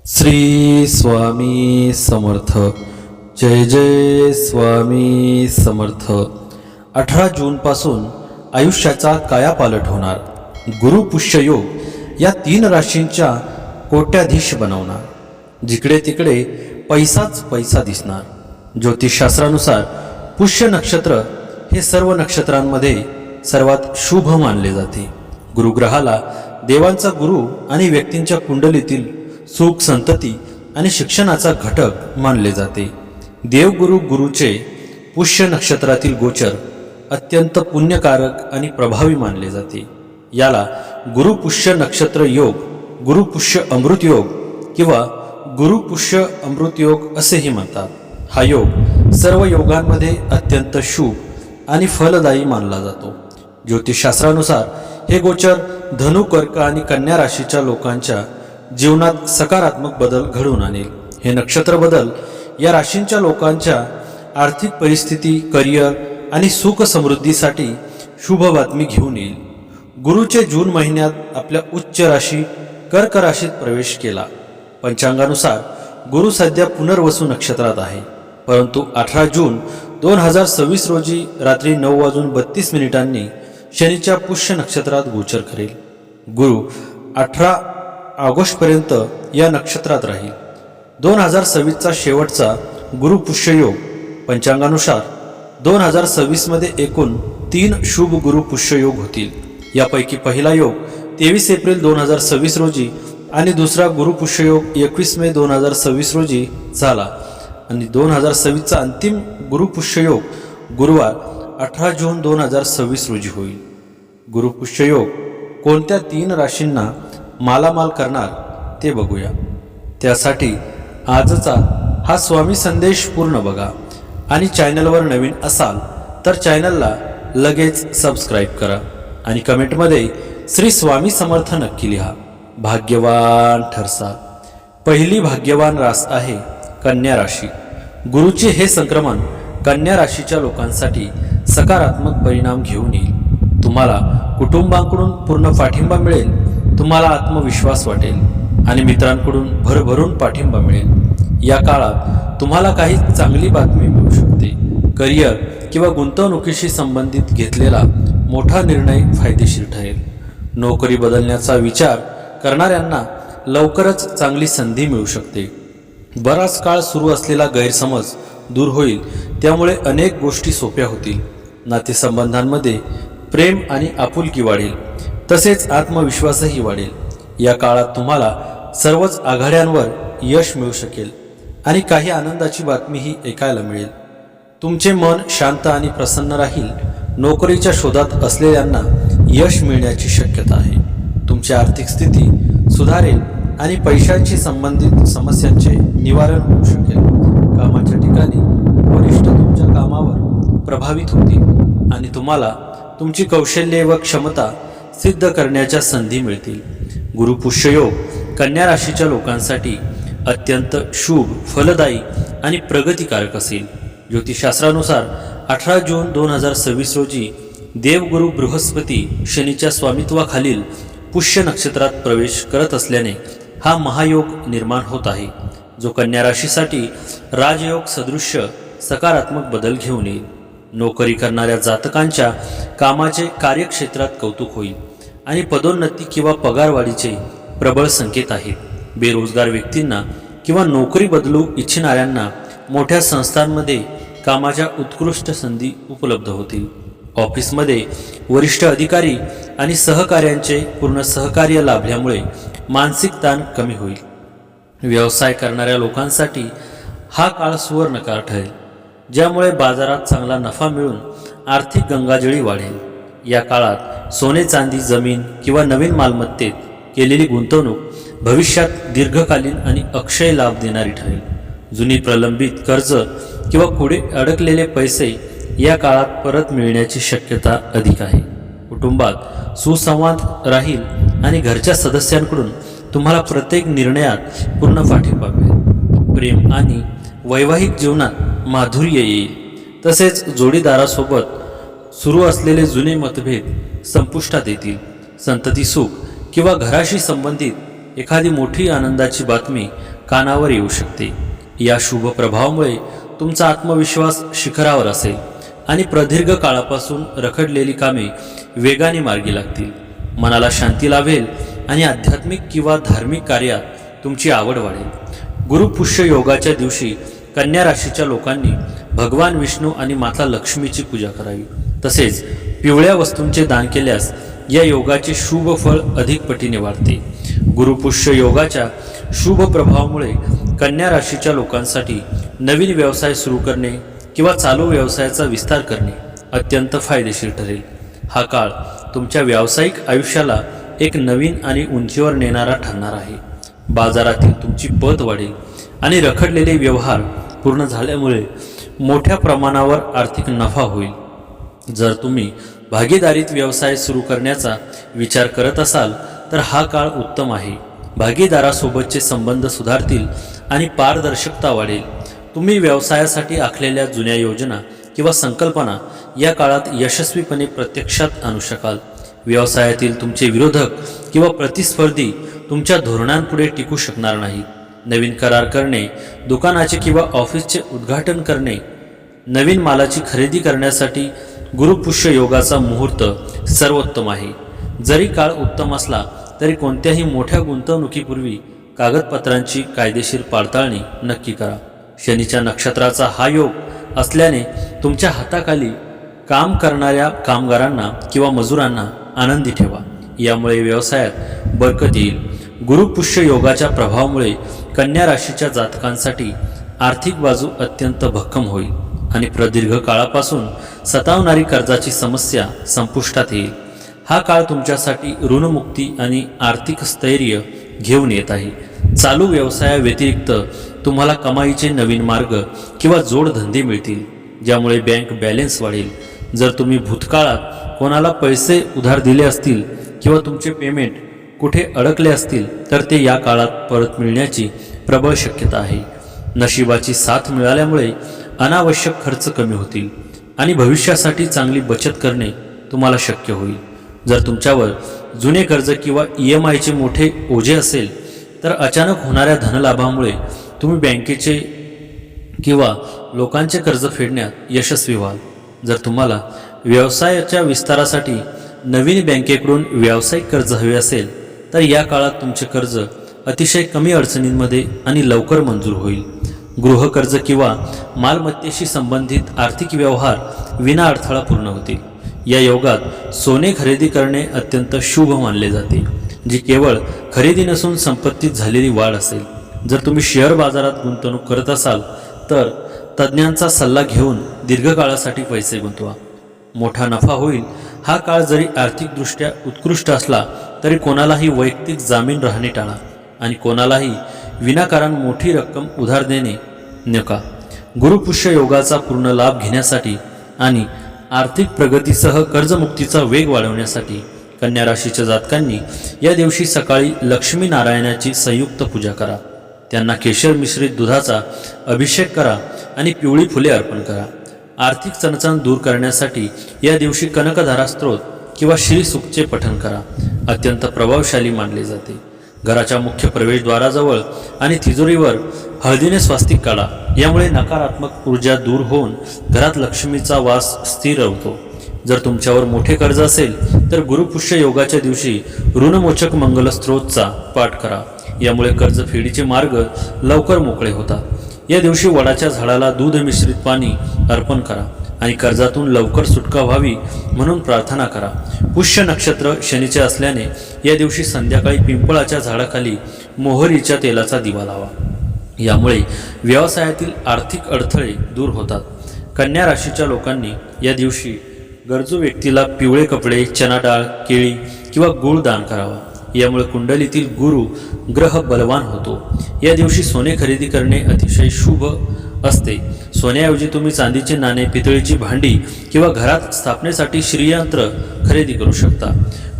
श्री स्वामी समर्थ. जय जय स्वामी समर्थ. 18 जूनपासून आयुष्याचा कायापालट होणार. गुरुपुष्य योग या 3 राशींच्या कोट्याधीश बनवणार. जिकडे तिकडे पैसाच पैसा दिसणार. ज्योतिषशास्त्रानुसार पुष्य नक्षत्र हे सर्व नक्षत्रांमध्ये सर्वात शुभ मानले जाते. गुरुग्रहाला देवांचा गुरु आणि व्यक्तींच्या कुंडलीतील सुख, संतती आणि शिक्षणाचा घटक मानले जाते. देवगुरु गुरुचे पुष्य नक्षत्रातील गोचर अत्यंत पुण्यकारक आणि प्रभावी मानले जाते. याला गुरुपुष्य नक्षत्र योग, गुरुपुष्य अमृत योग किंवा गुरुपुष्य अमृत योग असेही म्हणतात. हा योग सर्व योगांमध्ये अत्यंत शुभ आणि फलदायी मानला जातो. ज्योतिषशास्त्रानुसार हे गोचर धनु, कर्क आणि कन्या राशीच्या लोकांच्या जीवनात सकारात्मक बदल घडवून आणेल. हे नक्षत्र बदल या राशींच्या लोकांच्या आर्थिक परिस्थिती, करिअर आणि सुख समृद्धीसाठी शुभ बातमी घेऊन येईल. गुरुचे जून महिन्यात आपल्या उच्च राशी कर्क राशीत प्रवेश केला. पंचांगानुसार गुरु सध्या पुनर्वसू नक्षत्रात आहे, परंतु 18 जून 2026 रोजी रात्री 9:32 शनीच्या पुष्य नक्षत्रात गोचर करेल. गुरु 18 ऑगस्टपर्यंत या नक्षत्रात राहील. 2026चा शेवटचा गुरुपुष्य योग. पंचांगानुसार 2026 मध्ये एकूण 3 शुभ गुरुपुष्य योग होतील. यापैकी पहिला योग 23 एप्रिल 2026 रोजी आणि दुसरा गुरुपुष्य योग 21 मे 2026 रोजी झाला आणि 2026चा अंतिम गुरुपुष्य योग गुरुवार 18 जून 2026 रोजी होईल. गुरुपुष्य योग कोणत्या 3 राशींना मालामाल करणार ते बघूया. त्यासाठी आजचा हा स्वामी संदेश पूर्ण बघा आणि चॅनलवर नवीन असाल तर चॅनलला लगेच सबस्क्राईब करा आणि कमेंटमध्ये श्री स्वामी समर्थ नक्की लिहा. भाग्यवान ठरसाल. पहिली भाग्यवान रास आहे कन्या राशी. गुरुचे हे संक्रमण कन्या राशीच्या लोकांसाठी सकारात्मक परिणाम घेऊन येईल. तुम्हाला कुटुंबाकडून पूर्ण पाठिंबा मिळेल. तुम्हाला आत्मविश्वास वाटेल आणि मित्रांकडून भरभरून पाठिंबा मिळेल. या काळात तुम्हाला काही चांगली बातमी मिळू शकते. करिअर किंवा गुंतवणुकीशी संबंधित घेतलेला मोठा निर्णय फायदेशीर ठरेल. नोकरी बदलण्याचा विचार करणाऱ्यांना लवकरच चांगली संधी मिळू शकते. बराच काळ सुरू असलेला गैरसमज दूर होईल, त्यामुळे अनेक गोष्टी सोप्या होतील. नातेसंबंधांमध्ये प्रेम आणि आपुलकी वाढेल, तसेच आत्मविश्वासही वाढेल. या काळात तुम्हाला सर्वच आघाड्यांवर यश मिळू शकेल आणि काही आनंदाची बातमीही ऐकायला मिळेल. तुमचे मन शांत आणि प्रसन्न राहील. नोकरीच्या शोधात असलेल्यांना यश मिळण्याची शक्यता आहे. तुमची आर्थिक स्थिती सुधारेल आणि पैशांशी संबंधित समस्यांचे निवारण होऊ शकेल. कामाच्या ठिकाणी वरिष्ठ तुमच्या कामावर प्रभावित होतील आणि तुम्हाला तुमची कौशल्ये व क्षमता सिद्ध करण्याच्या संधी मिळतील. गुरुपुष्य योग कन्या राशीच्या लोकांसाठी अत्यंत शुभ, फलदायी आणि प्रगतिकारक असेल. ज्योतिषशास्त्रानुसार 18 जून 2026 रोजी देवगुरु बृहस्पती शनीच्या स्वामित्वाखालील पुष्य नक्षत्रात प्रवेश करत असल्याने हा महायोग निर्माण होत आहे, जो कन्या राशीसाठी राजयोग सदृश्य सकारात्मक बदल घेऊन येईल. नोकरी करणाऱ्या जातकांच्या कामाचे कार्यक्षेत्रात कौतुक होईल आणि पदोन्नती किंवा पगारवाढीचे प्रबळ संकेत आहेत. बेरोजगार व्यक्तींना किंवा नोकरी बदलू इच्छिणाऱ्यांना मोठ्या संस्थांमध्ये कामाच्या उत्कृष्ट संधी उपलब्ध होतील. ऑफिसमध्ये वरिष्ठ अधिकारी आणि सहकाऱ्यांचे पूर्ण सहकार्य लाभल्यामुळे मानसिक ताण कमी होईल. व्यवसाय करणाऱ्या लोकांसाठी हा काळ सुवर्णकाळ ठरेल, ज्यामुळे बाजारात चांगला नफा मिळून आर्थिक गंगाजळी वाढेल. या काळात सोने, चांदी, जमीन किंवा नवीन मालमत्तेत केलेली गुंतवणूक भविष्यात दीर्घकालीन आणि अक्षय लाभ देणारी ठरेल. जुनी प्रलंबित कर्ज किंवा पुढे अडकलेले पैसे या काळात परत मिळण्याची शक्यता अधिक आहे. कुटुंबात सुसंवाद राहील आणि घरच्या सदस्यांकडून तुम्हाला प्रत्येक निर्णयात पूर्ण पाठिंबा मिळेल. प्रेम आणि वैवाहिक जीवनात माधुर्य येईल. तसेच जोडीदारासोबत सुरू असलेले जुने मतभेद संपुष्टात येतील. संतती सुख किंवा घराशी संबंधित एखादी मोठी आनंदाची बातमी कानावर येऊ शकते. या शुभ प्रभावामुळे तुमचा आत्मविश्वास शिखरावर असेल आणि प्रदीर्घ काळापासून रखडलेली कामे वेगाने मार्गी लागतील. मनाला शांती लाभेल आणि आध्यात्मिक किंवा धार्मिक कार्यात तुमची आवड वाढेल. गुरुपुष्य योगाच्या दिवशी कन्या राशीच्या लोकांनी भगवान विष्णू आणि माता लक्ष्मीची पूजा करावी. तसेच पिवळ्या वस्तूंचे दान केल्यास या योगाचे शुभ फळ अधिक पटीने वाढते. गुरुपुष्य योगाच्या शुभ प्रभावामुळे कन्या राशीच्या लोकांसाठी नवीन व्यवसाय सुरू करणे किंवा चालू व्यवसायाचा विस्तार करणे अत्यंत फायदेशीर ठरेल. हा काळ तुमच्या व्यावसायिक आयुष्याला एक नवीन आणि उंचीवर नेणारा ठरणार आहे. बाजारातील तुमची पत वाढेल आणि रखडलेले व्यवहार पूर्ण झाल्यामुळे मोठ्या प्रमाणावर आर्थिक नफा होईल. जर तुम्ही भागीदारीत व्यवसाय सुरू करण्याचा विचार करत असाल तर हा काळ उत्तम आहे. भागीदारासोबतचे संबंध सुधारतील आणि पारदर्शकता वाढेल. तुम्ही व्यवसायासाठी आखलेल्या जुन्या योजना किंवा संकल्पना या काळात यशस्वीपणे प्रत्यक्षात आणू शकाल. व्यवसायातील तुमचे विरोधक किंवा प्रतिस्पर्धी तुमच्या धोरणांपुढे टिकू शकणार नाहीत. नवीन करार करणे, दुकानाचे किंवा ऑफिसचे उद्घाटन करणे, नवीन मालाची खरेदी करण्यासाठी गुरुपुष्य योगाचा मुहूर्त सर्वोत्तम आहे. जरी काळ उत्तम असला तरी कोणत्याही मोठ्या गुंतवणुकीपूर्वी कागदपत्रांची कायदेशीर पडताळणी नक्की करा. शनीच्या नक्षत्राचा हा योग असल्याने तुमच्या हाताखाली काम करणाऱ्या कामगारांना किंवा मजुरांना आनंदी ठेवा. यामुळे व्यवसायात बरकत येईल. गुरुपुष्य योगाच्या प्रभावामुळे कन्या राशीच्या जातकांसाठी आर्थिक बाजू अत्यंत भक्कम होईल आणि प्रदीर्घ काळापासून सतावणारी कर्जाची समस्या संपुष्टात येईल. हा काळ तुमच्यासाठी ऋणमुक्ती आणि आर्थिक स्थैर्य घेऊन येत आहे. चालू व्यवसायाव्यतिरिक्त तुम्हाला कमाईचे नवीन मार्ग किंवा जोडधंदे मिळतील, ज्यामुळे बँक बॅलन्स वाढेल. जर तुम्ही भूतकाळात कोणाला पैसे उधार दिले असतील किंवा तुमचे पेमेंट कुठे अडकले असतील तर ते या काळात परत मिळण्याची प्रबळ शक्यता आहे. नशिबाची साथ मिळाल्यामुळे अनावश्यक खर्च कमी होतील आणि भविष्यासाठी चांगली बचत करणे तुम्हाला शक्य होईल. जर तुमच्यावर जुने कर्ज किंवा EMIचे मोठे ओझे असेल तर अचानक होणाऱ्या धनलाभामुळे तुम्ही बँकेचे किंवा लोकांचे कर्ज फेडण्यात यशस्वी व्हाल. जर तुम्हाला व्यवसायाच्या विस्तारासाठी नवीन बँकेकडून व्यावसायिक कर्ज हवे असेल तर या काळात तुमचे कर्ज अतिशय कमी अडचणींमध्ये आणि लवकर मंजूर होईल. गृहकर्ज किंवा मालमत्तेशी संबंधित आर्थिक व्यवहार विना अडथळा पूर्ण होतील. या योगात सोने खरेदी करणे अत्यंत शुभ मानले जाते, जी केवळ खरेदी नसून संपत्तीत झालेली वाढ असेल. जर तुम्ही शेअर बाजारात गुंतवणूक करत असाल तर तज्ज्ञांचा सल्ला घेऊन दीर्घकाळासाठी पैसे गुंतवा. मोठा नफा होईल. हा काळ जरी आर्थिकदृष्ट्या उत्कृष्ट असला तरी कोणालाही वैयक्तिक जामीन राहणे टाळा आणि कोणालाही विनाकारण मोठी रक्कम उधार देणे नका. गुरुपुष्य योगाचा पूर्ण लाभ घेण्यासाठी आणि आर्थिक प्रगतीसह कर्जमुक्तीचा वेग वाढवण्यासाठी कन्या राशीच्या जातकांनी या दिवशी सकाळी लक्ष्मी नारायणाची संयुक्त पूजा करा. त्यांना केशर मिश्रित दुधाचा अभिषेक करा आणि पिवळी फुले अर्पण करा. आर्थिक चणचण दूर करण्यासाठी या दिवशी कनकधारा स्तोत्र किंवा श्रीसूक्तचे पठण करा. अत्यंत प्रभावशाली मानले जाते. घराच्या मुख्य प्रवेशद्वाराजवळ आणि तिजोरीवर हळदीने स्वास्तिक काढा. यामुळे नकारात्मक ऊर्जा दूर होऊन घरात लक्ष्मीचा वास स्थिर होतो. जर तुमच्यावर मोठे कर्ज असेल तर गुरुपुष्य योगाच्या दिवशी ऋणमोचक मंगलस्त्रोतचा पाठ करा. यामुळे कर्जफेडीचे मार्ग लवकर मोकळे होतात. या दिवशी वडाच्या झाडाला दूध मिश्रित पाणी अर्पण करा आणि कर्जातून लवकर सुटका व्हावी म्हणून प्रार्थना करा. पुष्य नक्षत्र शनीचे असल्याने या दिवशी संध्याकाळी पिंपळाच्या झाडाखाली मोहरीच्या तेलाचा दिवा लावा. यामुळे व्यवसायातील आर्थिक अडथळे दूर होतात. कन्या राशीच्या लोकांनी या दिवशी गरजू व्यक्तीला पिवळे कपडे, चना डाळ, केळी किंवा गूळ दान करावा. यामुळे कुंडलीतील गुरु ग्रह बलवान होतो. या दिवशी सोने खरेदी करणे अतिशय शुभ असते. सोन्याऐवजी तुम्ही चांदीचे नाणे, पितळीची भांडी किंवा घरात स्थापनेसाठी श्रीयंत्र खरेदी करू शकता.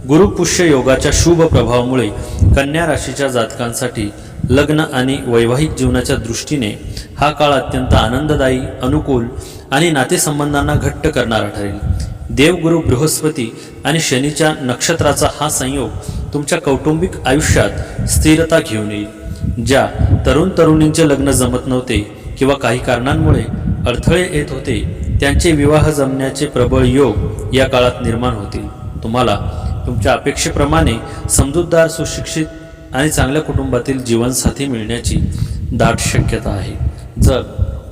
गुरुपुष्य योगाच्या शुभ प्रभावामुळे कन्या राशीच्या जातकांसाठी लग्न आणि वैवाहिक जीवनाच्या दृष्टीने हा काळ अत्यंत आनंददायी, अनुकूल आणि नातेसंबंधांना घट्ट करणारा ठरेल. देवगुरु बृहस्पती आणि शनीच्या नक्षत्राचा हा संयोग तुमच्या कौटुंबिक आयुष्यात स्थिरता घेऊन येईल. ज्या तरुण तरुणींचे लग्न जमत नव्हते किंवा काही कारणांमुळे अडथळे येत होते, त्यांचे विवाह जमण्याचे प्रबळ योग या काळात निर्माण होतील. तुम्हाला तुमच्या अपेक्षेप्रमाणे समजूतदार, सुशिक्षित आणि चांगल्या कुटुंबातील जीवनसाथी मिळण्याची दाट शक्यता आहे. जर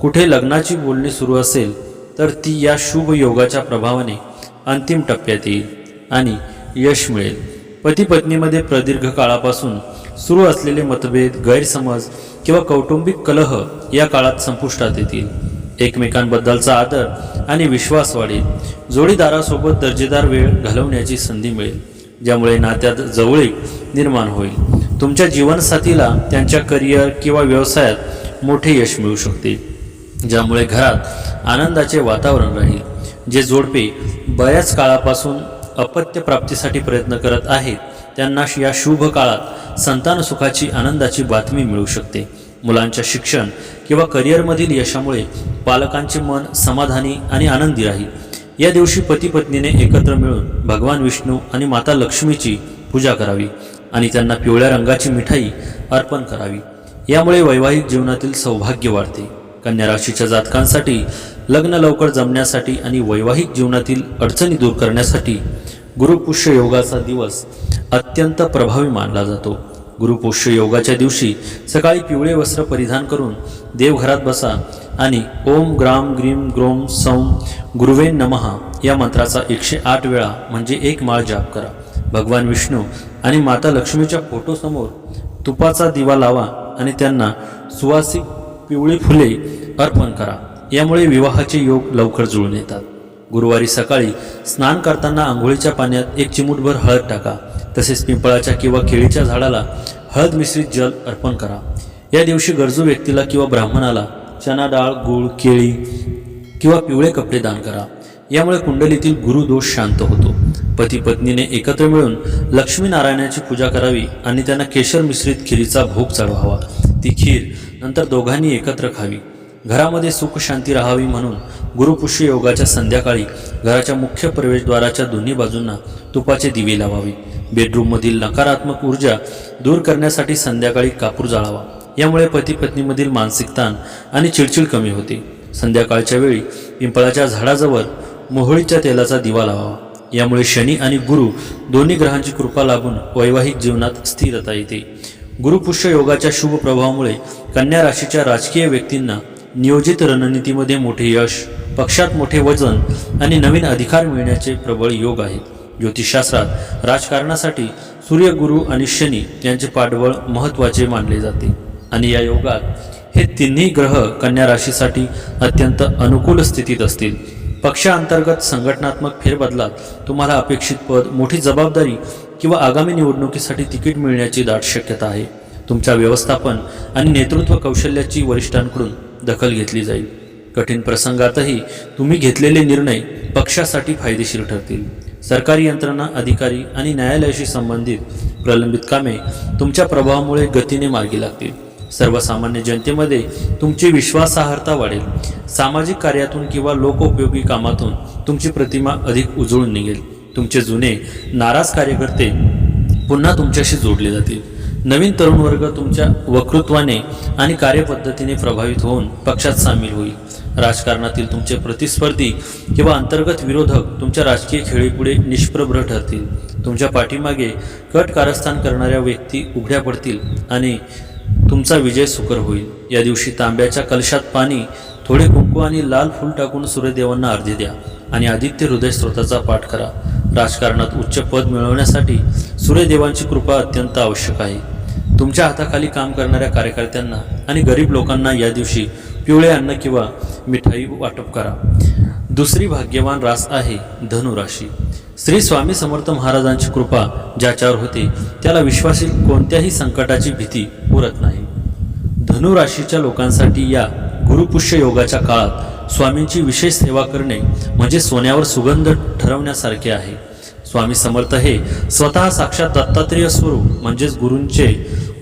कुठे लग्नाची बोलणी सुरू असेल तर ती या शुभ योगाच्या प्रभावाने अंतिम टप्प्यात येईल आणि यश मिळेल. पती पत्नीमध्ये प्रदीर्घ काळापासून सुरू असलेले मतभेद, गैरसमज किंवा कौटुंबिक कलह या काळात संपुष्टात येतील. एकमेकांबद्दलचा आदर आणि विश्वास वाढेल. जोडीदारासोबत दर्जेदार वेळ घालवण्याची संधी मिळेल, ज्यामुळे नात्यात जवळीक निर्माण होईल. तुमच्या जीवनसाथीला त्यांच्या करिअर किंवा व्यवसायात मोठे यश मिळू शकते, ज्यामुळे घरात आनंदाचे वातावरण राहील. जे जोडपे बऱ्याच काळापासून अपत्य प्राप्तीसाठी प्रयत्न करत आहेत त्यांना या शुभ काळात संतान सुखाची, आनंदाची बातमी मिळू शकते. मुलांच्या शिक्षण किंवा करिअरमधील यशामुळे पालकांचे मन समाधानी आणि आनंदी राहील. या दिवशी पती पत्नीने एकत्र मिळून भगवान विष्णू आणि माता लक्ष्मीची पूजा करावी आणि त्यांना पिवळ्या रंगाची मिठाई अर्पण करावी. यामुळे वैवाहिक जीवनातील सौभाग्य वाढते. कन्या राशीच्या जातकांसाठी लग्न लवकर जमण्यासाठी आणि वैवाहिक जीवनातील अडचणी दूर करण्यासाठी गुरुपुष्य योगाचा दिवस अत्यंत प्रभावी मानला जातो. गुरुपुष्य योगाच्या दिवशी सकाळी पिवळे वस्त्र परिधान करून देवघरात बसा आणि ओम ग्राम ग्रीम ग्रोम सौम गुरुवे नमः या मंत्राचा 108 वेळा म्हणजे 1 माळ जाप करा. भगवान विष्णू आणि माता लक्ष्मीच्या फोटोसमोर तुपाचा दिवा लावा आणि त्यांना सुवासिक पिवळी फुले अर्पण करा. यामुळे विवाहाचे योग लवकर जुळून येतात. गुरुवारी सकाळी स्नान करताना आंघोळीच्या पाण्यात 1 चिमूटभर हळद टाका. तसेच पिंपळाच्या किंवा केळीच्या झाडाला हळद मिश्रित जल अर्पण करा. या दिवशी गरजू व्यक्तीला किंवा ब्राह्मणाला चना डाळ, गूळ, केळी किंवा पिवळे कपडे दान करा. यामुळे कुंडलीतील गुरुदोष शांत होतो. पती पत्नीने एकत्र मिळून लक्ष्मीनारायणाची पूजा करावी आणि त्यांना केशर मिश्रित खिरीचा भोग चढवावा. ती खीर नंतर दोघांनी एकत्र खावी. घरामध्ये सुख शांती राहावी म्हणून गुरुपुष्य योगाच्या संध्याकाळी घराच्या मुख्य प्रवेशद्वाराच्या दोन्ही बाजूंना तुपाचे दिवे लावावे. बेडरूममधील नकारात्मक ऊर्जा दूर करण्यासाठी संध्याकाळी कापूर जाळावा. यामुळे पती पत्नीमधील मानसिक ताण आणि चिडचिड कमी होते. संध्याकाळच्या वेळी पिंपळाच्या झाडाजवळ मोहळीच्या तेलाचा दिवा लावावा. यामुळे शनी आणि गुरु दोन्ही ग्रहांची कृपा लाभून वैवाहिक जीवनात स्थिरता येते. गुरुपुष्य योगाच्या शुभ प्रभावामुळे कन्या राशीच्या राजकीय व्यक्तींना नियोजित रणनीतीमध्ये मोठे यश, पक्षात मोठे वजन आणि नवीन अधिकार मिळण्याचे प्रबळ योग आहेत. ज्योतिषशास्त्रात राजकारणासाठी सूर्य, गुरु आणि शनी यांचे पाठबळ महत्त्वाचे मानले जाते आणि या योगात हे तिन्ही ग्रह कन्या राशीसाठी अत्यंत अनुकूल स्थितीत असतील. पक्षांतर्गत संघटनात्मक फेरबदलात तुम्हाला अपेक्षित पद, मोठी जबाबदारी किंवा आगामी निवडणुकीसाठी तिकीट मिळण्याची दाट शक्यता आहे. तुमच्या व्यवस्थापन आणि नेतृत्व कौशल्याची वरिष्ठांकडून दखल घेतली जाईल. कठीण प्रसंगातही तुम्ही घेतलेले निर्णय पक्षासाठी फायदेशीर ठरतील. सरकारी यंत्रणा, अधिकारी आणि न्यायालयाशी संबंधित प्रलंबित कामे तुमच्या प्रभावामुळे गतीने मार्गी लागतील. सर्वसामान्य जनतेमध्ये तुमची विश्वासार्हता वाढेल. सामाजिक कार्यातून किंवा लोकोपयोगी कामातून तुमची प्रतिमा अधिक उजळून निघेल. तुमचे जुने नाराज कार्यकर्ते पुन्हा तुमच्याशी जोडले जातील. नवीन तरुण वर्ग तुमच्या वक्तृत्वाने आणि कार्यपद्धतीने प्रभावित होऊन पक्षात सामील होईल. राजकारणातील तुमचे प्रतिस्पर्धी किंवा अंतर्गत विरोधक तुमच्या राजकीय खेळीपुढे निष्प्रभ ठरतील. तुमच्या पाठीमागे कट कारस्थान करणाऱ्या व्यक्ती उघड्या पडतील आणि तुमचा विजय सुकर होईल. या दिवशी तांब्याच्या कलशात पाणी, थोडे कुंकू आणि लाल फूल टाकून सूर्यदेवांना अर्घ्य द्या आणि आदित्य हृदय स्तोत्राचा पाठ करा. राजकारणात उच्च पद मिळवण्यासाठी सूर्यदेवांची कृपा अत्यंत आवश्यक आहे. तुमच्या हाताखाली काम करणाऱ्या कार्यकर्त्यांना आणि गरीब लोकांना या दिवशी पिवळे अन्न किंवा मिठाई वाटप करा. दुसरी भाग्यवान रास आहे धनु राशी. श्री स्वामी समर्थ महाराजांची कृपा ज्याच्यावर होते त्याला विश्वासी कोणत्याही संकटाची भीती उरत नाही. धनु राशीच्या लोकांसाठी या गुरुपुष्य योगाच्या काळात स्वामींची विशेष सेवा करणे म्हणजे सोन्यावर सुगंध ठरवण्यासारखे आहे. स्वामी समर्थ हे स्वतः साक्षात दत्तात्रेय स्वरूप म्हणजेच गुरूंचे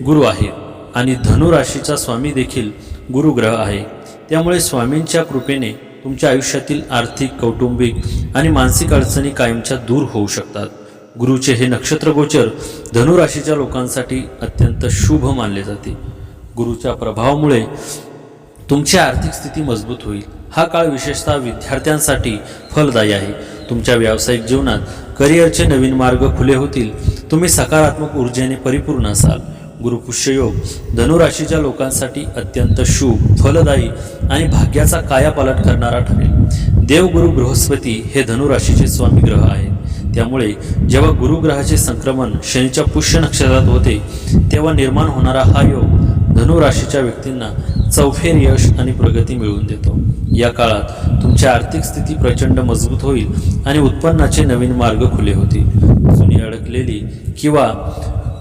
गुरु आहेत आणि धनु राशीचा स्वामी देखील गुरुग्रह आहे. त्यामुळे स्वामींच्या कृपेने तुमच्या आयुष्यातील आर्थिक, कौटुंबिक आणि मानसिक अडचणी कायमच्या दूर होऊ शकतात. गुरुचे हे नक्षत्रगोचर धनु राशीच्या लोकांसाठी अत्यंत शुभ मानले जाते. गुरुच्या प्रभावामुळे तुमची आर्थिक स्थिती मजबूत होईल। हा काळ विशेषतः विद्यार्थ्यांसाठी फलदायी आहे। तुमच्या व्यावसायिक जीवनात करिअरचे नवीन मार्ग खुले होतील। तुम्ही सकारात्मक ऊर्जेने परिपूर्ण असाल। गुरुपुष्य योग धनुराशीच्या लोकांसाठी अत्यंत शुभ, फलदायी आणि भाग्याचा कायापालट करणारा ठरेल। देवगुरु बृहस्पती हे धनुराशीचे स्वामी ग्रह आहेत। त्यामुळे जेव्हा गुरुग्रहाचे संक्रमण शनीच्या पुष्य नक्षत्रात होते तेव्हा निर्माण होणारा हा योग धनुराशीच्या व्यक्तींना चौफेर यश आणि प्रगती मिळवून देतो। या काळात तुमची आर्थिक स्थिती प्रचंड मजबूत होईल आणि उत्पन्नाचे नवीन मार्ग खुले होतील। जुनी अडकलेली किंवा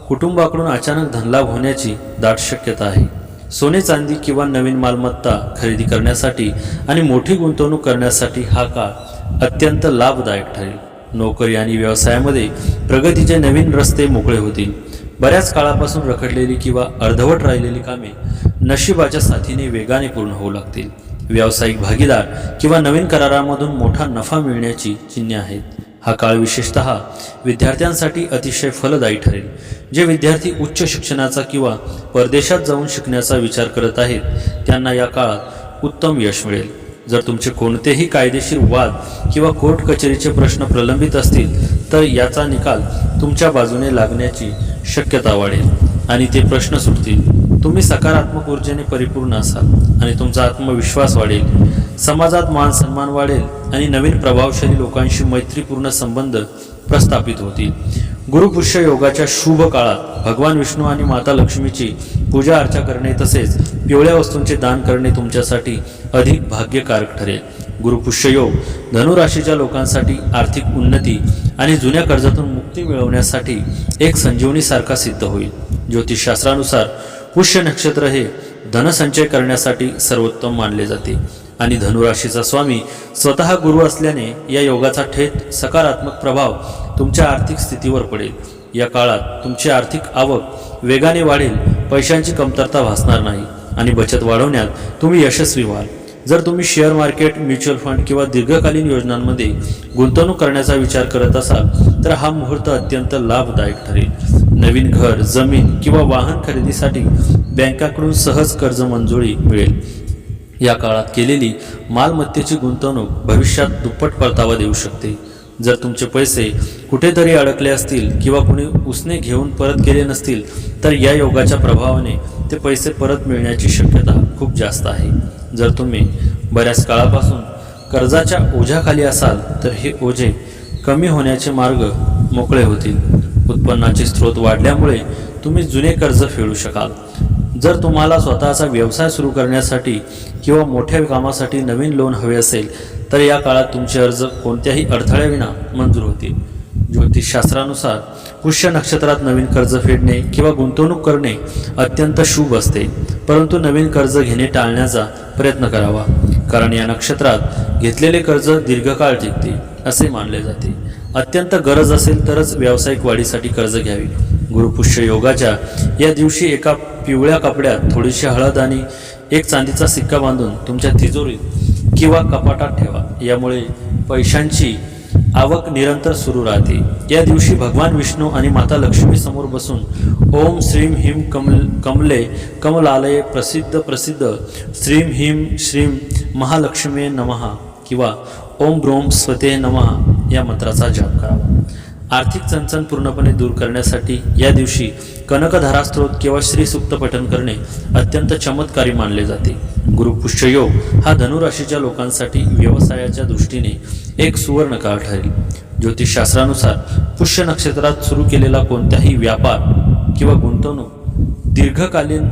कुटुंबाकडून अचानक धनलाभ होण्याची दाट शक्यता आहे। सोने चांदी किंवा नवीन मालमत्ता खरेदी करण्यासाठी आणि मोठी गुंतवणूक करण्यासाठी हा काळ अत्यंत लाभदायक ठरेल। नोकरी आणि व्यवसायामध्ये प्रगतीचे नवीन रस्ते मोकळे होतील। बऱ्याच काळापासून रखडलेली किंवा अर्धवट राहिलेली कामे नशिबाच्या साथीने वेगाने पूर्ण होऊ लागतील। व्यावसायिक भागीदार किंवा नवीन करारामधून मोठा नफा मिळण्याची चिन्हे आहेत। हा काळ विशेषतः विद्यार्थ्यांसाठी अतिशय फलदायी ठरेल। जे विद्यार्थी उच्च शिक्षणाचा किंवा परदेशात जाऊन शिकण्याचा विचार करत आहेत त्यांना या काळात उत्तम यश मिळेल। जर तुमचे कोणतेही कायदेशीर वाद किंवा कोर्ट कचेरीचे प्रश्न प्रलंबित असतील तर याचा निकाल तुमच्या बाजूने लागण्याची शक्यता वाढेल आणि ते प्रश्न सुटतील। तुम्ही सकारात्मक ऊर्जेने परिपूर्ण असाल आणि तुमचा आत्मविश्वास वाढेल। समाजात मान सन्मान वाढेल आणि नवीन प्रभावशाली लोकांशी मैत्रीपूर्ण संबंध प्रस्थापित होतील। गुरुपुष्य योगाच्या शुभ काळात भगवान विष्णू आणि माता लक्ष्मीची पूजा अर्चा करणे तसेच पिवळ्या वस्तूंचे दान करणे तुमच्यासाठी अधिक भाग्यकारक ठरेल। गुरुपुष्य योग धनुराशीच्या लोकांसाठी आर्थिक उन्नती आणि जुन्या कर्जातून मुक्ती मिळवण्यासाठी एक संजीवनीसारखा सिद्ध होईल। ज्योतिषशास्त्रानुसार पुष्य नक्षत्र हे धनसंचय करण्यासाठी सर्वोत्तम मानले जाते आणि धनुराशीचा स्वामी स्वतः गुरु असल्याने या योगाचा थेट सकारात्मक प्रभाव तुमच्या आर्थिक स्थितीवर पडेल। या काळात तुमची आर्थिक आवक वेगाने वाढेल, पैशांची कमतरता भासणार नाही आणि बचत वाढवण्यात तुम्ही यशस्वी व्हाल। जर तुम्ही शेअर मार्केट, म्युच्युअल फंड किंवा दीर्घकालीन योजनांमध्ये गुंतवणूक करण्याचा विचार करत असाल तर हा मुहूर्त अत्यंत लाभदायक ठरेल। नवीन घर, जमीन किंवा वाहन खरेदीसाठी बँकाकडून सहज कर्ज मंजुरी मिळेल। या काळात केलेली मालमत्तेची गुंतवणूक भविष्यात दुप्पट परतावा देऊ शकते। जर तुमचे पैसे कुठेतरी अडकले असतील किंवा कुणी उसने घेऊन परत केले नसतील तर या योगाच्या प्रभावाने ते पैसे परत मिळण्याची शक्यता खूप जास्त आहे। जर तुम्ही बऱ्याच काळापासून कर्जाच्या ओझ्याखाली असाल तर हे ओझे कमी होण्याचे मार्ग मोकळे होतील। उत्पन्नाचे स्रोत वाढल्यामुळे तुम्ही जुने कर्ज फेडू शकाल। जर तुम्हाला स्वतःचा व्यवसाय सुरू करण्यासाठी किंवा मोठ्या कामासाठी नवीन लोन हवे असेल तर या काळात तुमचे अर्ज कोणत्याही अडथळ्याविना मंजूर होतील। ज्योतिषशास्त्रानुसार पुष्य नक्षत्रात नवीन कर्ज फेडणे किंवा गुंतवणूक करणे अत्यंत शुभ असते, परंतु नवीन कर्ज घेणे टाळण्याचा प्रयत्न करावा, कारण या नक्षत्रात घेतलेले कर्ज दीर्घकाळ टिकते असे मानले जाते। अत्यंत गरज असेल तरच व्यावसायिक वाढीसाठी कर्ज घ्यावे। गुरुपुष्य योगाच्या या दिवशी एका पिवळ्या कपड्यात थोडीशी हळद आणि एक चांदीचा सिक्का बांधून तुमच्या तिजोरीत किंवा कपाटात ठेवा। यामुळे पैशांची आवक निरंतर सुरू राहते। या दिवशी भगवान विष्णू आणि माता लक्ष्मी समोर बसून ओम श्रीम ह्रीम कमले कमलालये प्रसिद्ध श्रीम ह्रीम श्रीम महालक्ष्मी नमः किंवा ओम ब्रोम स्वते नमः या मंत्राचा जप करावा। आर्थिक चणचण पूर्णपणे दूर करण्यासाठी या दिवशी कनकधारा स्तोत्र किंवा श्री सूक्त पठण करणे अत्यंत चमत्कारी मानले जाते। गुरुपुष्य योग हा धनुराशीच्या लोकांसाठी व्यवसायाच्या दृष्टीने एक सुवर्ण काळ ठरेल। ज्योतिषशास्त्रानुसार पुष्य नक्षत्रात सुरू केलेला कोणताही व्यापार किंवा गुंतवणूक दीर्घकालीन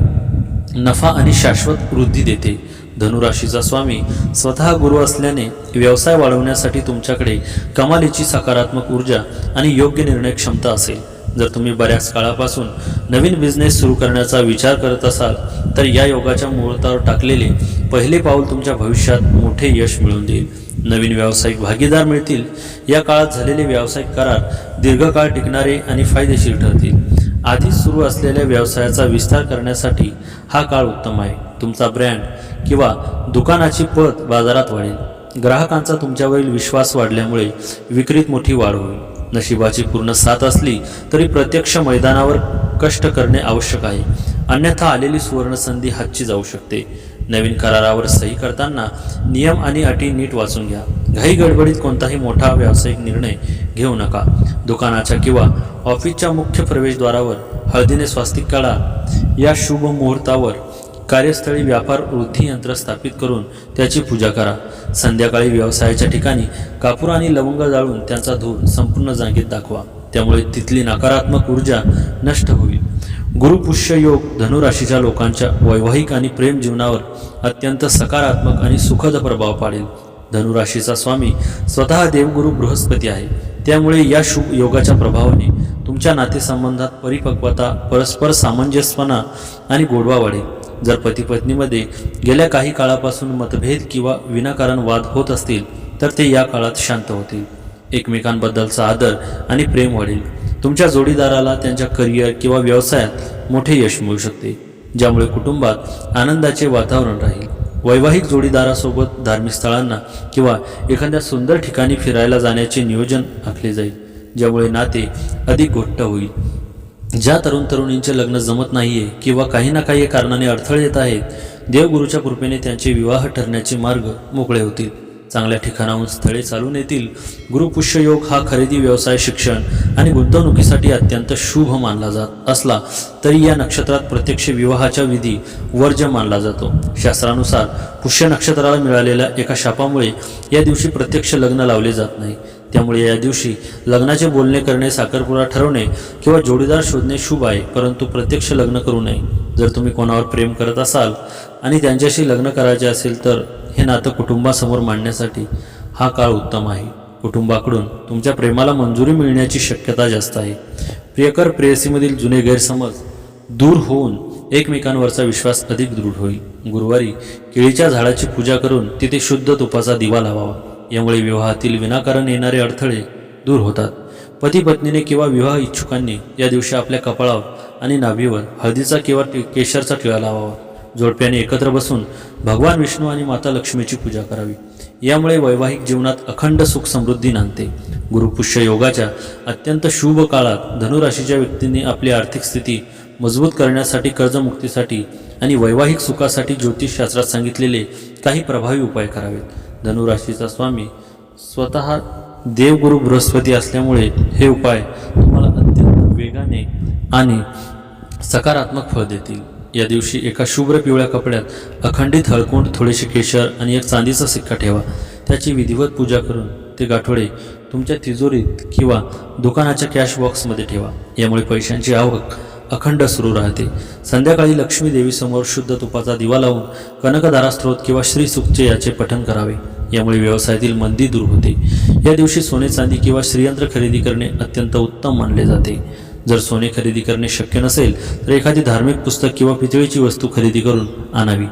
नफा आणि शाश्वत वृद्धी देते। धनुराशीचा स्वामी स्वतः गुरु असल्याने व्यवसाय वाढवण्यासाठी तुमच्याकडे कमालीची सकारात्मक ऊर्जा आणि योग्य निर्णय क्षमता असेल। जर तुम्ही बऱ्याच काळापासून नवीन बिझनेस सुरू करण्याचा विचार करत असाल तर या योगाच्या मुहूर्तावर टाकलेले पहिले पाऊल तुमच्या भविष्यात मोठे यश मिळवून देईल। नवीन व्यावसायिक भागीदार मिळतील। या काळात झालेले व्यावसायिक करार दीर्घकाळ टिकणारे आणि फायदेशीर ठरतील। आधीच सुरू असलेल्या व्यवसायाचा विस्तार करण्यासाठी हा काळ उत्तम आहे। तुमचा ब्रँड किंवा दुकानाची पत बाजारात वाढेल। ग्राहकांचा तुमच्यावरील विश्वास वाढल्यामुळे विक्रीत मोठी वाढ होईल। नशिबाची पूर्ण साथ असली तरी प्रत्यक्ष मैदानावर कष्ट करणे आवश्यक आहे। अन्यथा आलेली सुवर्णसंधी हातची जाऊ शकते. नवीन करारावर सही करताना नियम आणि अटी नीट वाचून घ्या. घाई गडबडीत कोणताही मोठा व्यावसायिक निर्णय घेऊ नका. दुकानाच्या किंवा ऑफिसच्या मुख्य प्रवेशद्वारावर हळदीने स्वास्तिक काढा. या शुभ मुहूर्तावर कार्यस्थळी व्यापार वृद्धी यंत्र स्थापित करून त्याची पूजा करा. संध्याकाळी व्यवसायाच्या ठिकाणी कापूर आणि लवंग जाळून त्यांचा धूर संपूर्ण जागेत दाखवा. त्यामुळे तिथली नकारात्मक ऊर्जा नष्ट होईल. गुरुपुष्य योग धनुराशीच्या लोकांच्या वैवाहिक आणि प्रेम जीवनावर अत्यंत सकारात्मक आणि सुखद प्रभाव पाडेल. धनुराशीचा स्वामी स्वतः देवगुरु बृहस्पती आहे. त्यामुळे या शुभ योगाच्या प्रभावाने तुमच्या नातेसंबंधात परिपक्वता, परस्पर सामंजस्यपणा आणि गोडवा वाढेल. जर पती पत्नीमध्ये गेल्या काही काळापासून मतभेद किंवा विनाकारण वाद होत असतील तर ते या काळात शांत होतील. एकमेकांबद्दलचा आदर आणि प्रेम वाढेल. तुमच्या जोडीदाराला त्यांच्या करिअर किंवा व्यवसायात मोठे यश मिळू शकते, ज्यामुळे कुटुंबात आनंदाचे वातावरण राहील. वैवाहिक जोडीदारासोबत धार्मिक स्थळांना किंवा एखाद्या सुंदर ठिकाणी फिरायला जाण्याचे नियोजन आखले जाईल, ज्यामुळे नाते अधिक घट्ट होईल. ज्या तरुण तरुणींचे लग्न जमत नाहीये किंवा काही ना काही कारणाने अडथळे येत आहेत, देवगुरूच्या कृपेने त्यांचे विवाह ठरण्याचे मार्ग मोकळे होतील. चांगल्या ठिकाणाहून स्थळे चालून येतील. गुरुपुष्य योग हा खरेदी, व्यवसाय, शिक्षण आणि गुंतवणुकीसाठी अत्यंत शुभ मानला जात असला तरी या नक्षत्रात प्रत्यक्ष विवाहाच्या विधी वर्ज्य मानला जातो. शास्त्रानुसार पुष्य नक्षत्राला मिळालेल्या एका शापामुळे या दिवशी प्रत्यक्ष लग्न लावले जात नाही. त्यामुळे या दिवशी लग्नाचे बोलणे करणे, साखरपुडा ठरवणे किंवा जोडीदार शोधणे शुभ आहे, परंतु प्रत्यक्ष लग्न करू नये. जर तुम्ही कोणावर प्रेम करत असाल आणि त्यांच्याशी लग्न करायचे असेल तर हे नातं कुटुंबासमोर मांडण्यासाठी हा काळ उत्तम आहे. कुटुंबाकडून तुमच्या प्रेमाला मंजुरी मिळण्याची शक्यता जास्त आहे. प्रियकर प्रेयसीमधील जुने गैरसमज दूर होऊन एकमेकांवरचा विश्वास अधिक दृढ होईल. गुरुवारी केळीच्या झाडाची पूजा करून तिथे शुद्ध तुपाचा दिवा लावावा. यामुळे विवाहातील विनाकारण येणारे अडथळे दूर होतात. पती पत्नीने किंवा विवाह इच्छुकांनी या दिवशी आपल्या कपाळावर आणि नाभीवर हळदीचा किंवा केशरचा टिळा लावावा. जोडप्याने एकत्र बसून भगवान विष्णू आणि माता लक्ष्मीची पूजा करावी. यामुळे वैवाहिक जीवनात अखंड सुख समृद्धी नांदते. गुरुपुष्य योगाच्या अत्यंत शुभ काळात धनुराशीच्या व्यक्तींनी आपली आर्थिक स्थिती मजबूत करण्यासाठी, कर्जमुक्तीसाठी आणि वैवाहिक सुखासाठी ज्योतिषशास्त्रात सांगितलेले काही प्रभावी उपाय करावेत. धनुराशीचा स्वामी स्वतः देवगुरु बृहस्पती असल्यामुळे हे उपाय तुम्हाला अत्यंत वेगाने आणि सकारात्मक फळ देतील. या दिवशी एका शुभ्र पिवळ्या कपड्यात अखंडित हळकुंड, थोडेसे केशर आणि एक चांदीचा सिक्का ठेवा. त्याची विधिवत पूजा करून ते गाठोडे तुमच्या तिजोरीत किंवा दुकानाच्या कॅश बॉक्समध्ये ठेवा. यामुळे पैशांची आवक अखंड सुरू राहते. संध्याकाळी लक्ष्मी देवीसमोर शुद्ध तुपाचा दिवा लावून कनकधारा स्तोत्र किंवा श्री सूक्तचे याचे पठण करावे. यामुळे व्यवसायातील मंदी दूर होते. या दिवशी सोने, चांदी किंवा श्रीयंत्र खरेदी करणे अत्यंत उत्तम मानले जाते. जर सोने खरेदी करणे शक्य नसेल तर एखादी धार्मिक पुस्तक किंवा पितळीची वस्तू खरेदी करून आणावी.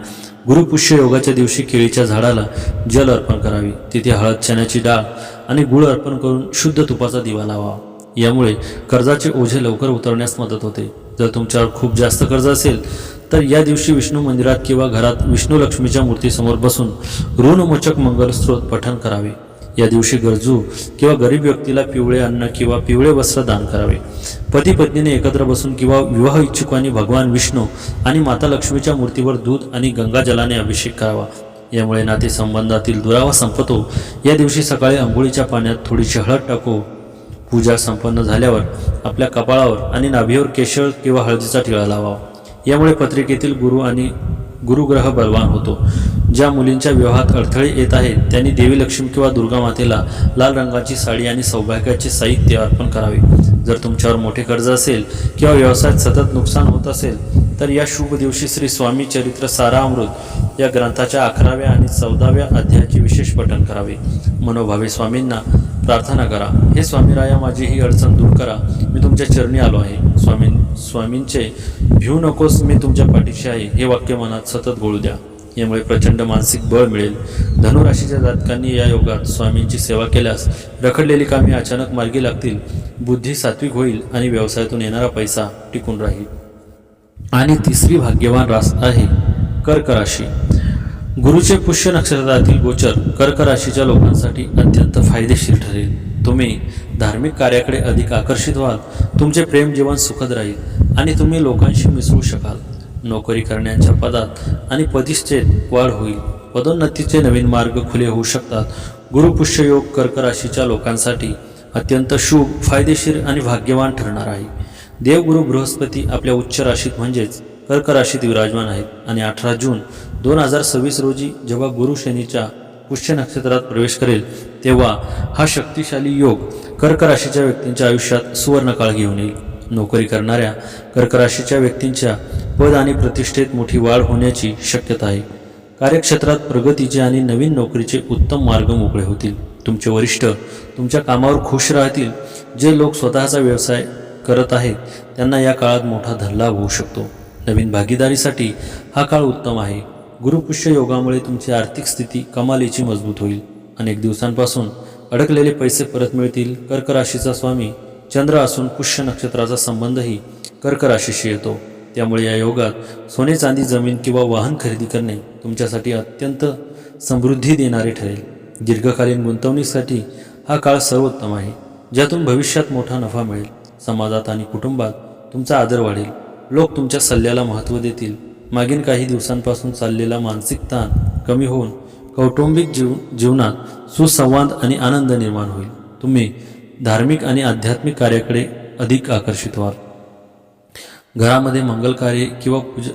गुरुपुष्य योगाच्या दिवशी केळीच्या झाडाला जल अर्पण करावे. तिथे हळद, चण्याची डाळ आणि गुळ अर्पण करून शुद्ध तुपाचा दिवा लावावा. यामुळे कर्जाचे ओझे लवकर उतरण्यास मदत होते. जर तुमच्यावर खूप जास्त कर्ज असेल तर या दिवशी विष्णू मंदिरात किंवा घरात विष्णू लक्ष्मीच्या मूर्तीसमोर बसून ऋणमोचक मंगलस्त्रोत पठण करावे. या दिवशी गरजू किंवा गरीब व्यक्तीला पिवळे अन्न किंवा पिवळे वस्त्र दान करावे. पती पत्नीने एकत्र बसून किंवा विवाह इच्छुकांनी भगवान विष्णू आणि माता लक्ष्मीच्या मूर्तीवर दूध आणि गंगाजलाने अभिषेक करावा. यामुळे नातेसंबंधातील दुरावा संपतो. या दिवशी सकाळी आंघोळीच्या पाण्यात थोडीशी हळद टाकू. पूजा संपन्न झाल्यावर आपल्या कपाळावर आणि नाभीवर केशर किंवा हळदीचा टिळा लावावा. यामुळे पत्रिकेतील गुरु आणि गुरुग्रह बलवान होतो. ज्या मुलींच्या विवाहात अडथळे येत आहेत त्यांनी देवी लक्ष्मी किंवा दुर्गा मातेला लाल रंगाची साडी आणि सौभाग्याचे साहित्य अर्पण करावे. जर तुमच्यावर मोठे कर्ज असेल किंवा व्यवसायात सतत नुकसान होत असेल तर या शुभ दिवशी श्री स्वामी चरित्र सारामृत या ग्रंथाच्या 11व्या आणि 14व्या अध्यायाचे विशेष पठण करावे. मनोभावे स्वामींना प्रार्थना करा. हे स्वामीराया, माझी ही अडचण दूर करा. मी तुमच्या चरणी आलो आहे. स्वामींचे भिवू नकोस, मी तुमच्या पाठीशी आहे हे वाक्य मनात सतत बोलू द्या. यामुळे प्रचंड मानसिक बळ मिळेल. धनुराशीच्या जातकांनी या योगात स्वामींची सेवा केल्यास रखडलेली कामे अचानक मार्गी लागतील. बुद्धी सात्विक होईल आणि व्यवसायातून येणारा पैसा टिकून राहील. आणि तिसरी भाग्यवान रास आहे कर्क राशी. गुरुचे पुष्य नक्षत्रातील गोचर कर्क राशीच्या लोकांसाठी अत्यंत फायदेशीर ठरेल. तुम्ही धार्मिक कार्याकडे अधिक आकर्षित व्हाल. तुमचे प्रेम जीवन सुखद राहील आणि तुम्ही लोकांशी मिसळू शकाल. नोकरी करण्याच्या पदात आणि प्रतिष्ठेत वाढ होईल. पदोन्नतीचे नवीन मार्ग खुले होऊ शकतात. गुरुपुष्य योग कर्क राशीच्या लोकांसाठी अत्यंत शुभ, फायदेशीर आणि भाग्यवान ठरणार आहे. देवगुरु बृहस्पती आपल्या उच्च राशीत म्हणजेच कर्क राशीत विराजमान आहेत आणि 18 जून 2026 रोजी जेव्हा गुरु शनीच्या पुष्य नक्षत्रात प्रवेश करेल तेव्हा हा शक्तिशाली योग कर्क राशीच्या व्यक्तींच्या आयुष्यात सुवर्णकाळ घेऊन येईल. नोकरी करणाऱ्या कर्क राशीच्या व्यक्तींच्या पद आणि प्रतिष्ठेत मोठी वाढ होण्याची शक्यता आहे. कार्यक्षेत्रात प्रगतीचे आणि नवीन नोकरीचे उत्तम मार्ग मोकळे होतील. तुमचे वरिष्ठ तुमच्या कामावर खुश राहतील. जे लोक स्वतःचा व्यवसाय करत आहेत त्यांना या काळात मोठा धनलाभ होऊ शकतो. नवीन भागीदारीसाठी हा काळ उत्तम आहे. गुरुपुष्य योगामुळे तुमची आर्थिक स्थिती कमालीची मजबूत होईल. अनेक दिवसांपासून अडकलेले पैसे परत मिळतील. कर्क राशीचा स्वामी चंद्र असून पुष्य नक्षत्राचा संबंधही कर्क राशीशी येतो. त्यामुळे या योगात सोने, चांदी, जमीन किंवा वाहन खरेदी करणे तुमच्यासाठी अत्यंत समृद्धी देणारे ठरेल. दीर्घकालीन गुंतवणुकीसाठी हा काळ सर्वोत्तम आहे, ज्यातून भविष्यात मोठा नफा मिळेल. समाजात आणि कुटुंबात तुमचा आदर वाढेल. लोक तुमच्या सल्ल्याला महत्त्व देतील. मागील काही दिवसांपासून चाललेला मानसिक ताण कमी होऊन कौटुंबिक जीवनात सुसंवाद आणि आनंद निर्माण होईल. तुम्ही धार्मिक आणि आध्यात्मिक कार्याकडे अधिक आकर्षित व्हाल. घरामध्ये मंगल कार्य किंवा पूजा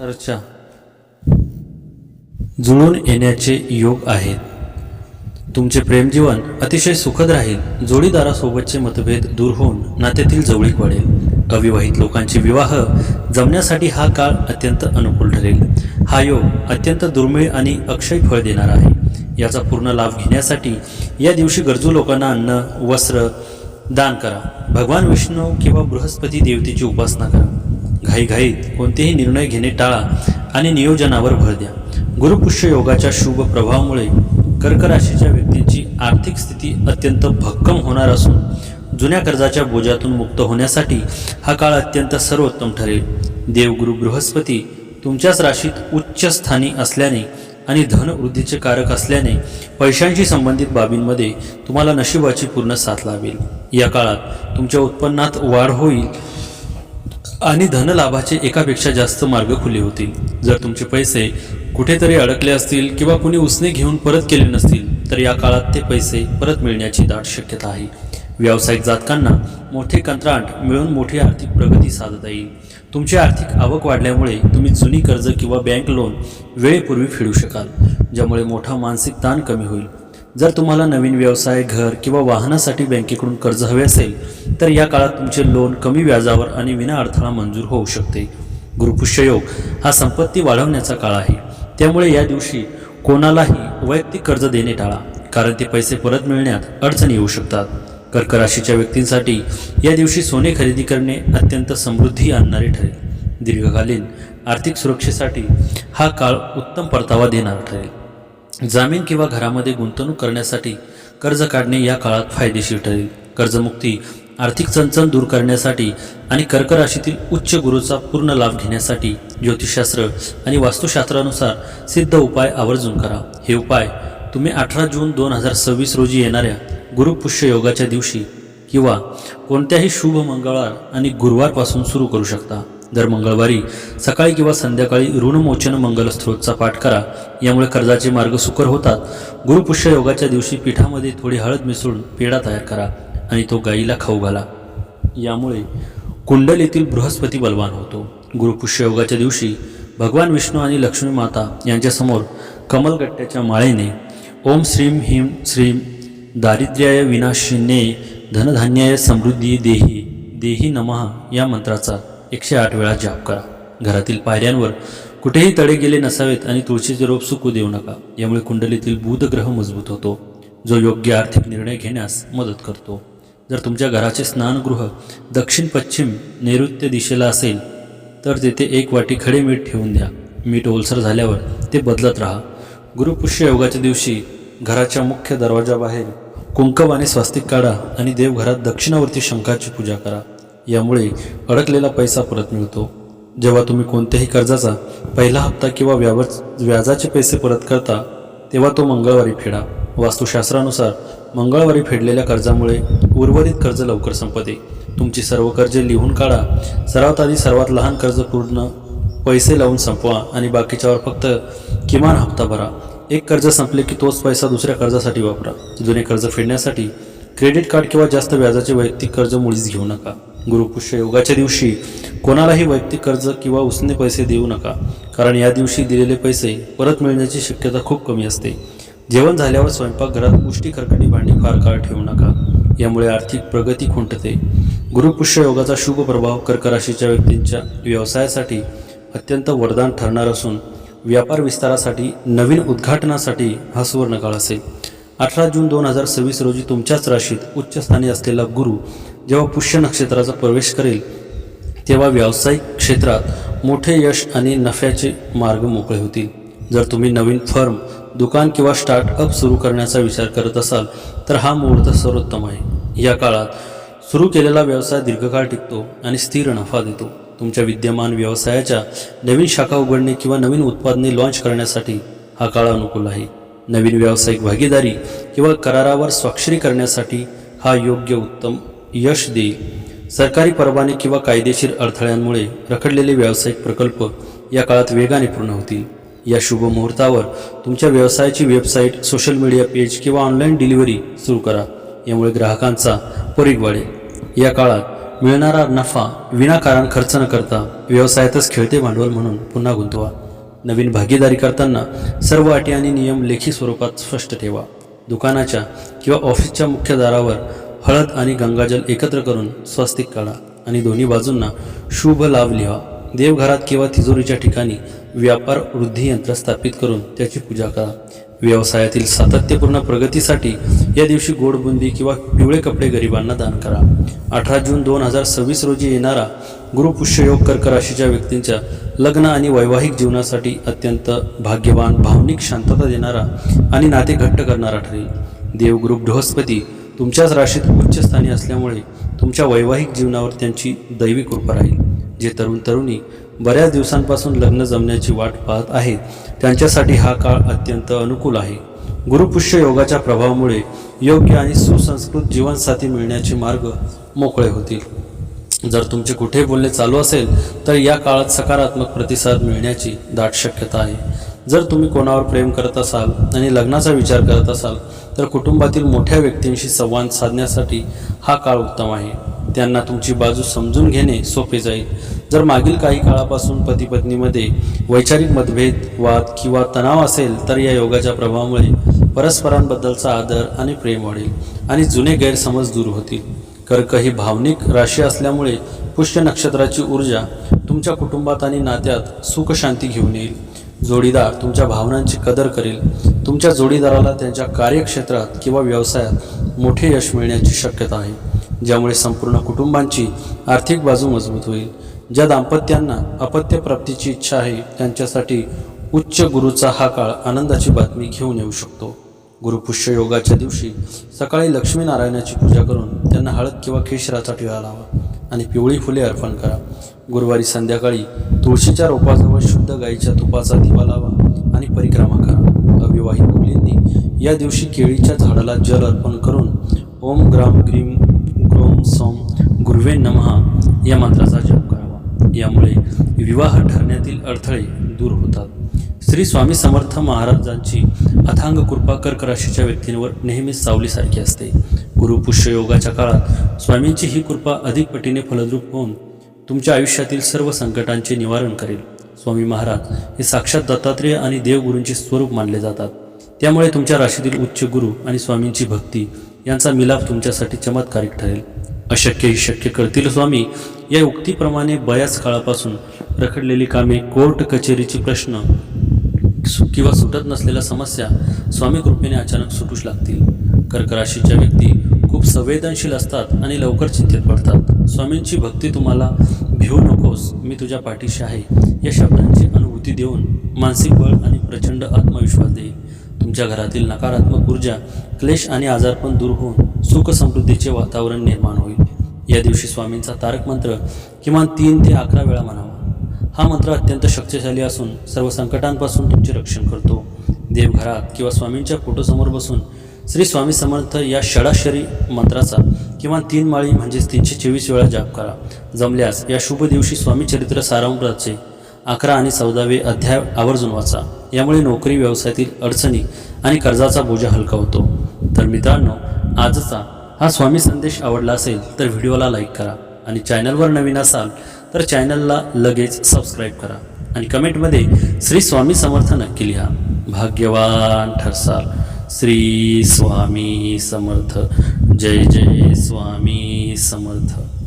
अर्चा जुळून येण्याचे योग आहेत. तुमचे प्रेमजीवन अतिशय सुखद राहील. जोडीदारासोबतचे मतभेद दूर होऊन नात्यातील जवळीक वाढेल. अविवाहित लोकांचे विवाह जमण्यासाठी हा काळ अत्यंत अनुकूल ठरेल. हा योग अत्यंत दुर्मिळ आणि अक्षय फळ देणार आहे. याचा पूर्ण लाभ घेण्यासाठी या दिवशी गरजू लोकांना अन्न, वस्त्र दान करा. भगवान विष्णू किंवा बृहस्पती देवतेची उपासना करा. घाईघाईत कोणतेही निर्णय घेणे टाळा आणि नियोजनावर भर द्या. गुरुपुष्य योगाच्या शुभ प्रभावामुळे कर्क राशीच्या व्यक्तींची आर्थिक स्थिती अत्यंत भक्कम होणार असून जुन्या कर्जाच्या बोजातून मुक्त होण्यासाठी हा काळ अत्यंत सर्वोत्तम ठरेल. देवगुरु बृहस्पती तुमच्याच राशीत उच्च स्थानी असल्याने आणि धनवृद्धीचे कारक असल्याने पैशांशी संबंधित बाबींमध्ये तुम्हाला नशिबाची पूर्ण साथ लाभेल. या काळात तुमच्या उत्पन्नात वाढ होईल आणि धनलाभाचे एकापेक्षा जास्त मार्ग खुले होतील. जर तुमचे पैसे कुठेतरी अडकले असतील किंवा कुणी उसने घेऊन परत केले नसतील तर या काळात ते पैसे परत मिळण्याची दाट शक्यता आहे. व्यावसायिक जातकांना मोठे कंत्राट मिळून मोठी आर्थिक प्रगती साधता येईल. तुमची आर्थिक आवक वाढल्यामुळे तुम्ही जुनी कर्ज किंवा बँक लोन वेळेपूर्वी फेडू शकाल, ज्यामुळे मोठा मानसिक ताण कमी होईल. जर तुम्हाला नवीन व्यवसाय, घर किंवा वाहनासाठी बँकेकडून कर्ज हवे असेल तर या काळात तुमचे लोन कमी व्याजावर आणि विना अडथळा मंजूर होऊ शकते. गुरुपुष्य योग हा संपत्ती वाढवण्याचा काळ आहे. त्यामुळे या दिवशी कोणालाही वैयक्तिक कर्ज देणे टाळा, कारण ते पैसे परत मिळण्यात अडचणी येऊ शकतात. कर्क राशीच्या व्यक्तींसाठी या दिवशी सोने खरेदी करणे अत्यंत समृद्धी आणणारे ठरेल. दीर्घकालीन आर्थिक सुरक्षेसाठी हा काळ उत्तम परतावा देणारा ठरेल. जामीन किंवा घरामध्ये गुंतवणूक करण्यासाठी कर्ज काढणे या काळात फायदेशीर ठरेल. कर्जमुक्ती, आर्थिक चणचण दूर करण्यासाठी आणि कर्क राशीतील उच्च गुरूचा पूर्ण लाभ घेण्यासाठी ज्योतिषशास्त्र आणि वास्तुशास्त्रानुसार सिद्ध उपाय आवर्जून करा. हे उपाय तुम्ही 18 जून 2026 रोजी येणाऱ्या गुरुपुष्य योगाच्या दिवशी किंवा कोणत्याही शुभ मंगळवार आणि गुरुवारपासून सुरू करू शकता. दर मंगळवारी सकाळी किंवा संध्याकाळी ऋणमोचन मंगल स्तोत्राचा पाठ करा. यामुळे कर्जाचे मार्ग सुकर होतात. गुरुपुष्य योगाच्या दिवशी पिठामध्ये थोडी हळद मिसळून पेढा तयार करा आणि तो गाईला खाऊ घाला. यामुळे कुंडलीतील बृहस्पती बलवान होतो. गुरुपुष्य योगाच्या दिवशी भगवान विष्णू आणि लक्ष्मी माता यांच्यासमोर कमलगट्ट्याच्या माळेने ओम श्रीम ह्रीं श्रीम दारिद्र्याय विनाशिने धनधान्याय समृद्धी देही देही नमः या मंत्राचा 108 वेळा जाप करा. घरातील पायऱ्यांवर कुठेही तडे गेले नसावेत आणि तुळशीचे रोप सुकू देऊ नका. यामुळे कुंडलीतील बुध ग्रह मजबूत होतो, जो योग्य आर्थिक निर्णय घेण्यास मदत करतो. जर तुमच्या घराचे स्नानगृह दक्षिण-पश्चिम नैऋत्य दिशेला असेल तर तेथे 1 वाटी खडे मीठ ठेवून द्या. मीठ ओलसर झाल्यावर ते बदलत राहा. गुरुपुष्य योगाच्या दिवशी घराच्या मुख्य दरवाजाबाहेर कुंकवाने स्वस्तिक काढा आणि देवघरात दक्षिणावर्ती शंखाची पूजा करा. यामुळे अडकलेला पैसा परत मिळतो. जेव्हा तुम्ही कोणत्याही कर्जाचा पहिला हप्ता किंवा व्याजाचे पैसे परत करता तेव्हा तो मंगळवारी फेडा. वास्तुशास्त्रानुसार मंगळवारी फेडलेल्या कर्जामुळे उर्वरित कर्ज लवकर संपते. तुमची सर्व कर्जे लिहून काढा. सर्वात आधी सर्वात लहान कर्ज पूर्ण पैसे लावून संपवा आणि बाकीच्यावर फक्त किमान हप्ता भरा. एक कर्ज संपले की तोच पैसा दुसऱ्या कर्जासाठी वापरा. जुने कर्ज फेडण्यासाठी क्रेडिट कार्ड किंवा जास्त व्याजाचे वैयक्तिक कर्ज मुळीच घेऊ नका. गुरुपुष्य योगाच्या दिवशी कोणालाही वैयक्तिक कर्ज किंवा उसने पैसे देऊ नका, कारण या दिवशी दिलेले पैसे परत मिळण्याची शक्यता खूप कमी असते. जेवण झाल्यावर स्वयंपाकघरात उष्टी खरकटी भांडी फार काळ ठेवू नका, यामुळे आर्थिक प्रगती खुंटते. गुरुपुष्य योगाचा शुभ प्रभाव कर्क राशीच्या व्यक्तींच्या व्यवसायासाठी अत्यंत वरदान ठरणार असून व्यापार विस्तारासाठी, नवीन उद्घाटनासाठी हा सुवर्णकाळ असेल. 18 जून 2026 रोजी तुमच्याच राशीत उच्च स्थानी असलेला गुरु जेव्हा पुष्य नक्षत्राचा प्रवेश करेल तेव्हा व्यावसायिक क्षेत्रात मोठे यश आणि नफ्याचे मार्ग मोकळे होतील. जर तुम्ही नवीन फर्म, दुकान किंवा स्टार्टअप सुरू करण्याचा विचार करत असाल तर हा मुहूर्त सर्वोत्तम आहे. या काळात सुरू केलेला व्यवसाय दीर्घकाळ टिकतो आणि स्थिर नफा देतो. तुमच्या विद्यमान व्यवसायाच्या नवीन शाखा उघडणे किंवा नवीन उत्पादने लॉन्च करण्यासाठी हा काळ अनुकूल आहे. नवीन व्यावसायिक भागीदारी किंवा करारावर स्वाक्षरी करण्यासाठी हा योग्य उत्तम यश देईल. सरकारी परवाने किंवा कायदेशीर अडथळ्यांमुळे रखडलेले व्यावसायिक प्रकल्प या काळात वेगाने पूर्ण होतील. या शुभ मुहूर्तावर तुमच्या व्यवसायाची वेबसाईट, सोशल मीडिया पेज किंवा ऑनलाईन डिलिव्हरी सुरू करा. यामुळे ग्राहकांचा परीघ वाढेल. या काळात मिळणारा नफा विनाकारण खर्च न करता व्यवसायातच खेळते भांडवल म्हणून पुन्हा गुंतवा. नवीन भागीदारी करताना सर्व अटी आणि नियम लेखी स्वरूपात स्पष्ट ठेवा. दुकानाच्या किंवा ऑफिसच्या मुख्य दारावर हळद आणि गंगाजल एकत्र करून स्वस्तिक काढा आणि दोन्ही बाजूंना शुभ लाभ लिहा. देवघरात किंवा तिजोरीच्या ठिकाणी व्यापार वृद्धी यंत्र स्थापित करून त्याची पूजा करा. व्यवसायातील सातत्यपूर्ण प्रगतीसाठी या दिवशी गोडबुंदी किंवा पिवळे कपडे गरिबांना दान करा. 18 जून 2026 रोजी येणारा गुरुपुष्य योग कर्क राशीच्या व्यक्तींच्या लग्न आणि वैवाहिक जीवनासाठी अत्यंत भाग्यवान, भावनिक शांतता देणारा आणि नाते घट्ट करणारा ठरेल. देवगुरु बृहस्पती तुमच्याच राशीत उच्चस्थानी असल्यामुळे तुमच्या वैवाहिक जीवनावर त्यांची दैवी कृपा राहील. जे तरुण तरुणी बऱ्याच दिवसांपासून लग्न जमण्याची वाट पाहत आहेत त्यांच्यासाठी हा काळ अत्यंत अनुकूल आहे. गुरुपुष्य योगाच्या प्रभावामुळे योग्य आणि सुसंस्कृत जीवनसाथी मिळण्याचे मार्ग मोकळे होतील. जर तुमचे कुठे बोलणे चालू असेल तर या काळात सकारात्मक प्रतिसाद मिळण्याची दाट शक्यता आहे. जर तुम्ही कोणावर प्रेम करत असाल आणि लग्नाचा विचार करत असाल तर कुटुंबातील मोठ्या व्यक्तींशी संवाद साधण्यासाठी हा काळ उत्तम आहे. त्यांना तुमची बाजू समजून घेणे सोपे जाईल. जर मागील काही काळापासून पती पत्नीमध्ये वैचारिक मतभेद, वाद किंवा तणाव असेल तर या योगाच्या प्रभावामुळे परस्परांबद्दलचा आदर आणि प्रेम वाढेल आणि जुने गैरसमज दूर होतील. कर्क ही भावनिक राशी असल्यामुळे पुष्य नक्षत्राची ऊर्जा तुमच्या कुटुंबात आणि नात्यात सुख शांती घेऊन येईल. जोडीदार तुमच्या भावनांची कदर करेल. तुमच्या जोडीदाराला त्यांच्या कार्यक्षेत्रात किंवा व्यवसायात मोठे यश मिळण्याची शक्यता आहे, ज्यामुळे संपूर्ण कुटुंबांची आर्थिक बाजू मजबूत होईल. ज्या दाम्पत्यांना अपत्य प्राप्तीची इच्छा आहे त्यांच्यासाठी उच्च गुरुचा हा काळ आनंदाची बातमी घेऊन येऊ शकतो. गुरुपुष्य योगाच्या दिवशी सकाळी लक्ष्मीनारायणाची पूजा करून त्यांना हळद किंवा केशराचा टिळा लावा आणि पिवळी फुले अर्पण करा. गुरुवारी संध्याकाळी तुळशीच्या रोपाजवळ शुद्ध गाईच्या तुपाचा दिवा लावा आणि परिक्रमा करा. अविवाहित मुलींनी या दिवशी केळीच्या झाडाला जल अर्पण करून ओम ग्राम ग्रीम ग्रोम सोम गुरुवे नमः या मंत्राचा जप करावा. यामुळे विवाह ठरण्यातील अडथळे दूर होतात. श्री स्वामी समर्थ महाराजांची अथांग कृपा कर्क राशीच्या व्यक्तींवर नेहमीच सावलीसारखी असते. गुरुपुष्य योगाच्या काळात स्वामींची ही कृपा अधिक पटीने फलद्रूप होऊन तुमच्या आयुष्यातील सर्व संकटांचे निवारण करेल. स्वामी महाराज हे साक्षात दत्तात्रेय आणि देवगुरूंचे स्वरूप मानले जातात. त्यामुळे तुमच्या राशीतील उच्च गुरु आणि स्वामींची भक्ती यांचा मिलाप तुमच्यासाठी चमत्कारिक ठरेल. अशक्य ही शक्य करतील स्वामी या उक्तीप्रमाणे बऱ्याच काळापासून रखडलेली कामे, कोर्ट कचेरीची प्रश्न किंवा सुटत नसलेल्या समस्या स्वामी कृपेने अचानक सुटूच लागतील. कर्क राशीच्या व्यक्ती खूप संवेदनशील असतात आणि लवकर चिंतेत पडतात. स्वामींची भक्ती तुम्हाला भिवू नकोस, मी तुझ्या पाठीशी आहे या शब्दांची अनुभूती देऊन मानसिक बळ आणि प्रचंड आत्मविश्वास देईल. तुमच्या घरातील नकारात्मक ऊर्जा, क्लेश आणि आजारपण दूर होऊन सुख समृद्धीचे वातावरण निर्माण होईल. या दिवशी स्वामींचा तारक मंत्र किमान 3 ते 11 वेळा म्हणावा. हा मंत्र अत्यंत शक्तिशाली असून सर्व संकटांपासून तुमचे रक्षण करतो. देवघरात किंवा स्वामींच्या फोटोसमोर बसून श्री स्वामी समर्थ या षडाक्षरी मंत्राचा किमान 3 माळी म्हणजेच 324 वेळा जाप करा. जमल्यास या शुभ दिवशी स्वामी चरित्र सारामृताचे 11 आणि 14वे अध्याय आवर्जून वाचा. यामुळे नोकरी व्यवसायातील अडचणी आणि कर्जाचा बोजा हलका होतो. तर मित्रांनो, आजचा हा स्वामी संदेश आवडला असेल तर व्हिडिओला लाईक करा आणि चॅनलवर नवीन असाल तर चॅनलला लगेच सबस्क्राईब करा आणि कमेंटमध्ये श्री स्वामी समर्थ नक्की लिहा. भाग्यवान ठरसाल. श्री स्वामी समर्थ. जय जय स्वामी समर्थ.